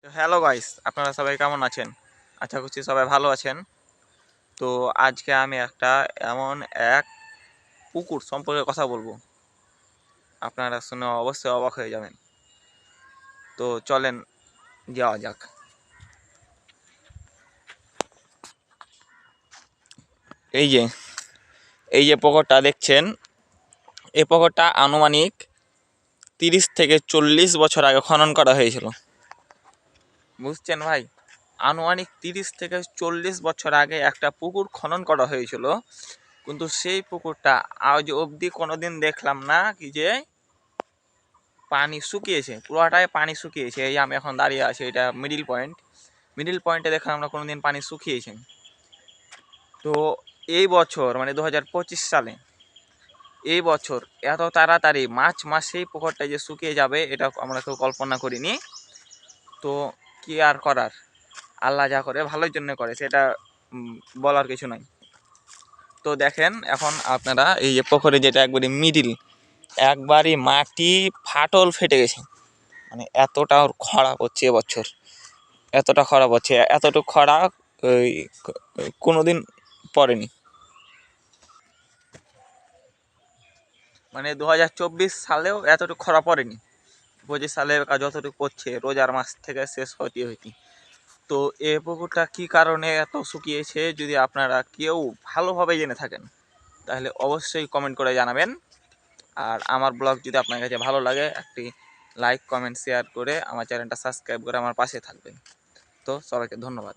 তো hello guys, আপনারা সবাই কেমন আছেন? আশা করছি সবাই ভালো আছেন। তো আজকে আমি একটা এমন এক পুকুর সম্পর্কে কথা বলবো, আপনারা শুনে অবশ্যই অবাক হয়ে যাবেন। তো চলেন যাওয়া যাক। এই যে এই যে পুকুরটা দেখছেন, এই পুকুরটা আনুমানিক 30 থেকে 40 বছর আগে খনন করা হয়েছিল। বুঝছেন ভাই? আনুমানিক 30 থেকে 40 বছর আগে একটা পুকুর খনন করা হয়েছিল, কিন্তু সেই পুকুরটা আজ অবধি কোনোদিন দেখলাম না কি যে পানি শুকিয়েছে। পুরোটাই পানি শুকিয়েছে। এই আমি এখন দাঁড়িয়ে আছি, এটা মিডিল পয়েন্টে দেখলাম আমরা কোনোদিন পানি শুকিয়েছে। তো এই বছর মানে 2025 সালে এই বছর এত তাড়াতাড়ি মার্চ মাসেই পুকুরটা যে শুকিয়ে যাবে এটা আমরা কেউ কল্পনা করিনি। তো কি আর করার, আল্লাহ যা করে ভালোর জন্য করে, সেটা বলার কিছু নাই। তো দেখেন এখন আপনারা এই যে পুকুরে যেটা একবারই মাটি ফাটল ফেটে গেছে, মানে এতটা খরা হচ্ছে এবছর, এতটা খরা হচ্ছে, এতটুকু খরা ওই কোনোদিন পড়েনি। মানে 2024 সালেও এতটুকু খরা পড়েনি। 25 সালে যতটুকু পড়ছে রোজার মাস থেকে শেষ হতে হইতে। তো এ পুকুরটা কী কারণে এত শুকিয়েছে, যদি আপনারা কেউ ভালোভাবে জেনে থাকেন তাহলে অবশ্যই কমেন্ট করে জানাবেন। আর আমার ব্লগ যদি আপনার কাছে ভালো লাগে, একটি লাইক কমেন্ট শেয়ার করে আমার চ্যানেলটা সাবস্ক্রাইব করে আমার পাশে থাকবেন। তো সবাইকে ধন্যবাদ।